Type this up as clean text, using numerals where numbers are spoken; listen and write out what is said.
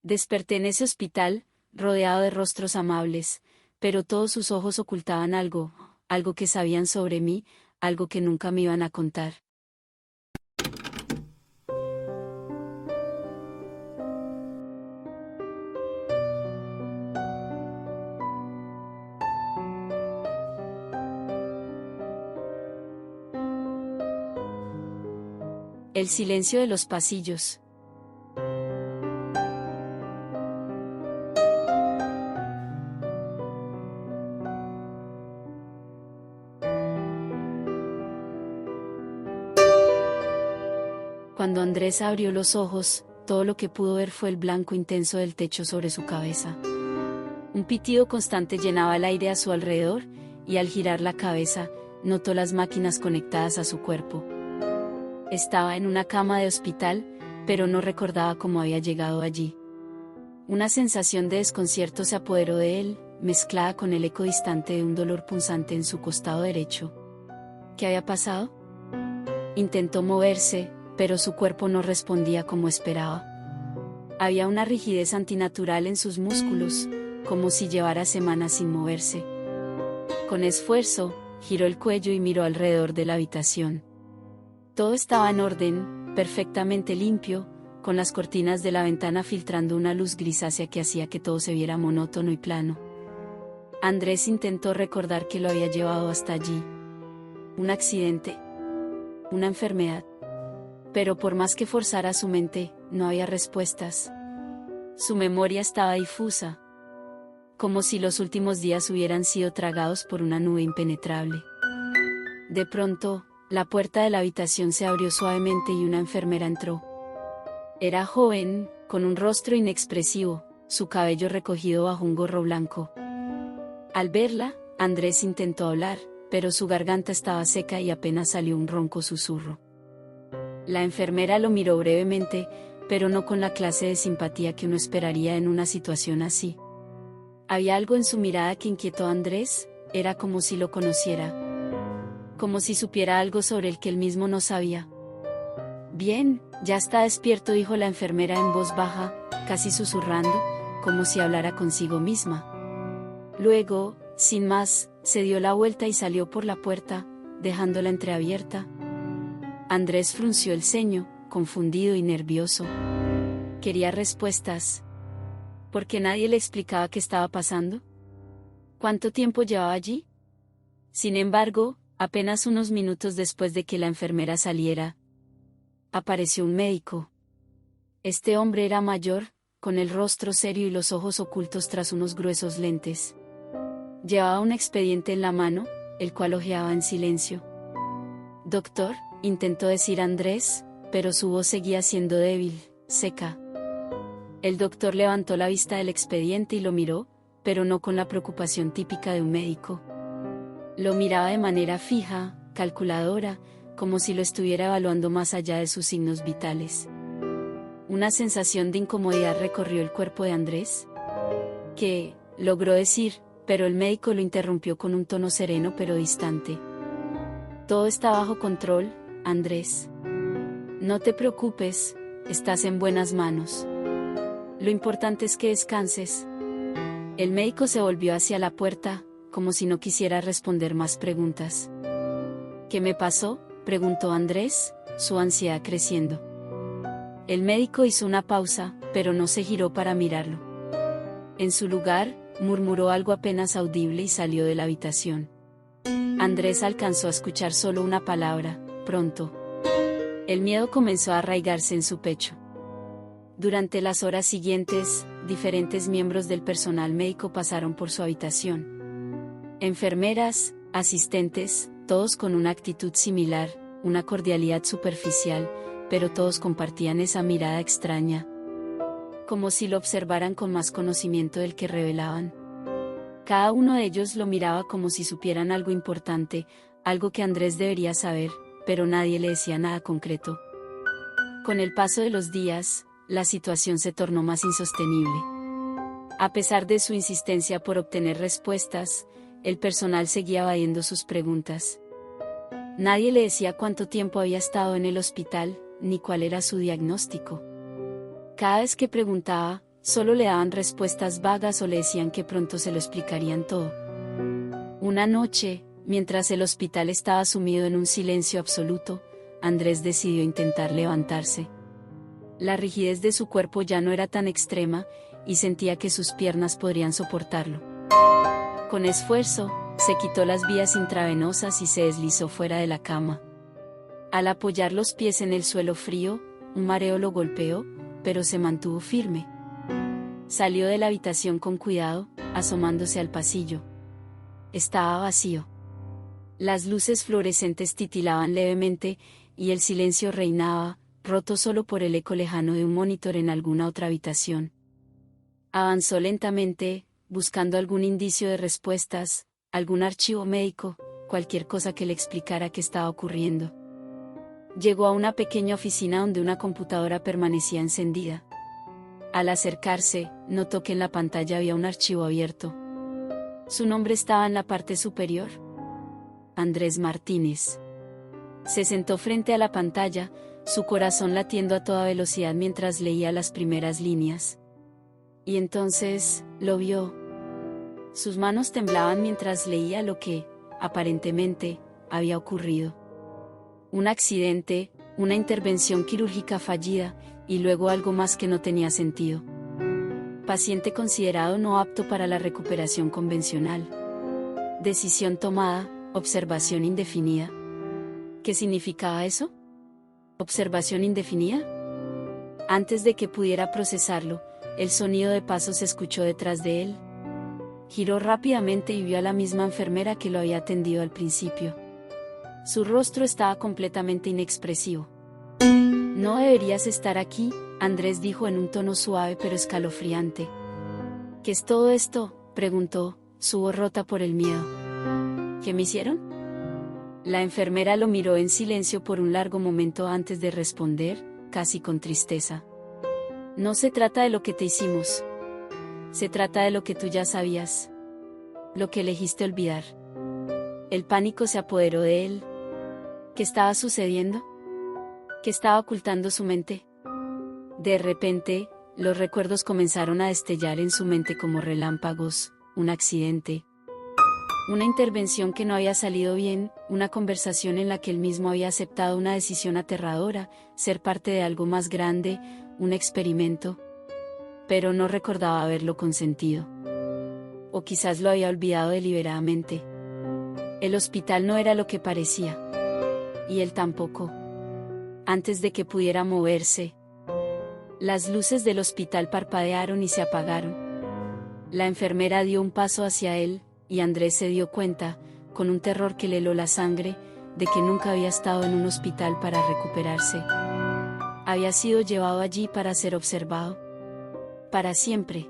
Desperté en ese hospital, rodeado de rostros amables, pero todos sus ojos ocultaban algo, algo que sabían sobre mí, algo que nunca me iban a contar. El silencio de los pasillos. Cuando Andrés abrió los ojos, todo lo que pudo ver fue el blanco intenso del techo sobre su cabeza. Un pitido constante llenaba el aire a su alrededor, y al girar la cabeza, notó las máquinas conectadas a su cuerpo. Estaba en una cama de hospital, pero no recordaba cómo había llegado allí. Una sensación de desconcierto se apoderó de él, mezclada con el eco distante de un dolor punzante en su costado derecho. ¿Qué había pasado? Intentó moverse, pero su cuerpo no respondía como esperaba. Había una rigidez antinatural en sus músculos, como si llevara semanas sin moverse. Con esfuerzo, giró el cuello y miró alrededor de la habitación. Todo estaba en orden, perfectamente limpio, con las cortinas de la ventana filtrando una luz grisácea que hacía que todo se viera monótono y plano. Andrés intentó recordar qué lo había llevado hasta allí. ¿Un accidente? ¿Una enfermedad? Pero por más que forzara su mente, no había respuestas. Su memoria estaba difusa, como si los últimos días hubieran sido tragados por una nube impenetrable. De pronto, la puerta de la habitación se abrió suavemente y una enfermera entró. Era joven, con un rostro inexpresivo, su cabello recogido bajo un gorro blanco. Al verla, Andrés intentó hablar, pero su garganta estaba seca y apenas salió un ronco susurro. La enfermera lo miró brevemente, pero no con la clase de simpatía que uno esperaría en una situación así. Había algo en su mirada que inquietó a Andrés, era como si lo conociera. Como si supiera algo sobre el que él mismo no sabía. Bien, ya está despierto, dijo la enfermera en voz baja, casi susurrando, como si hablara consigo misma. Luego, sin más, se dio la vuelta y salió por la puerta, dejándola entreabierta. Andrés frunció el ceño, confundido y nervioso. Quería respuestas. ¿Por qué nadie le explicaba qué estaba pasando? ¿Cuánto tiempo llevaba allí? Sin embargo, apenas unos minutos después de que la enfermera saliera, apareció un médico. Este hombre era mayor, con el rostro serio y los ojos ocultos tras unos gruesos lentes. Llevaba un expediente en la mano, el cual hojeaba en silencio. Doctor, intentó decir Andrés, pero su voz seguía siendo débil, seca. El doctor levantó la vista del expediente y lo miró, pero no con la preocupación típica de un médico. Lo miraba de manera fija, calculadora, como si lo estuviera evaluando más allá de sus signos vitales. Una sensación de incomodidad recorrió el cuerpo de Andrés. ¿Qué? Logró decir, pero el médico lo interrumpió con un tono sereno pero distante. Todo está bajo control, Andrés. No te preocupes, estás en buenas manos. Lo importante es que descanses. El médico se volvió hacia la puerta, como si no quisiera responder más preguntas. ¿Qué me pasó?, preguntó Andrés, su ansiedad creciendo. El médico hizo una pausa, pero no se giró para mirarlo. En su lugar, murmuró algo apenas audible y salió de la habitación. Andrés alcanzó a escuchar solo una palabra: pronto. El miedo comenzó a arraigarse en su pecho. Durante las horas siguientes, diferentes miembros del personal médico pasaron por su habitación. Enfermeras, asistentes, todos con una actitud similar, una cordialidad superficial, pero todos compartían esa mirada extraña. Como si lo observaran con más conocimiento del que revelaban. Cada uno de ellos lo miraba como si supieran algo importante, algo que Andrés debería saber, pero nadie le decía nada concreto. Con el paso de los días, la situación se tornó más insostenible. A pesar de su insistencia por obtener respuestas, el personal seguía evadiendo sus preguntas. Nadie le decía cuánto tiempo había estado en el hospital, ni cuál era su diagnóstico. Cada vez que preguntaba, Solo le daban respuestas vagas o le decían que pronto se lo explicarían todo. Una noche, mientras el hospital estaba sumido en un silencio absoluto, Andrés decidió intentar levantarse. La rigidez de su cuerpo ya no era tan extrema, y sentía que sus piernas podrían soportarlo. Con esfuerzo, se quitó las vías intravenosas y se deslizó fuera de la cama. Al apoyar los pies en el suelo frío, un mareo lo golpeó, pero se mantuvo firme. Salió de la habitación con cuidado, asomándose al pasillo. Estaba vacío. Las luces fluorescentes titilaban levemente, y el silencio reinaba, roto solo por el eco lejano de un monitor en alguna otra habitación. Avanzó lentamente, buscando algún indicio de respuestas, algún archivo médico, cualquier cosa que le explicara qué estaba ocurriendo. Llegó a una pequeña oficina donde una computadora permanecía encendida. Al acercarse, notó que en la pantalla había un archivo abierto. Su nombre estaba en la parte superior. Andrés Martínez. Se sentó frente a la pantalla, su corazón latiendo a toda velocidad mientras leía las primeras líneas. Y entonces, lo vio. Sus manos temblaban mientras leía lo que, aparentemente, había ocurrido. Un accidente, una intervención quirúrgica fallida, y luego algo más que no tenía sentido. Paciente considerado no apto para la recuperación convencional. Decisión tomada, observación indefinida. ¿Qué significaba eso? ¿Observación indefinida? Antes de que pudiera procesarlo, el sonido de pasos se escuchó detrás de él. Giró rápidamente y vio a la misma enfermera que lo había atendido al principio. Su rostro estaba completamente inexpresivo. No deberías estar aquí, Andrés dijo en un tono suave pero escalofriante. ¿Qué es todo esto?, preguntó, su voz rota por el miedo. ¿Qué me hicieron? La enfermera lo miró en silencio por un largo momento antes de responder, casi con tristeza. No se trata de lo que te hicimos. Se trata de lo que tú ya sabías. Lo que elegiste olvidar. El pánico se apoderó de él. ¿Qué estaba sucediendo? ¿Qué estaba ocultando su mente? De repente, los recuerdos comenzaron a destellar en su mente como relámpagos, un accidente. Una intervención que no había salido bien, una conversación en la que él mismo había aceptado una decisión aterradora, ser parte de algo más grande, un experimento. Pero no recordaba haberlo consentido. O quizás lo había olvidado deliberadamente. El hospital no era lo que parecía. Y él tampoco. Antes de que pudiera moverse, las luces del hospital parpadearon y se apagaron. La enfermera dio un paso hacia él, y Andrés se dio cuenta, con un terror que le heló la sangre, de que nunca había estado en un hospital para recuperarse. Había sido llevado allí para ser observado. Para siempre.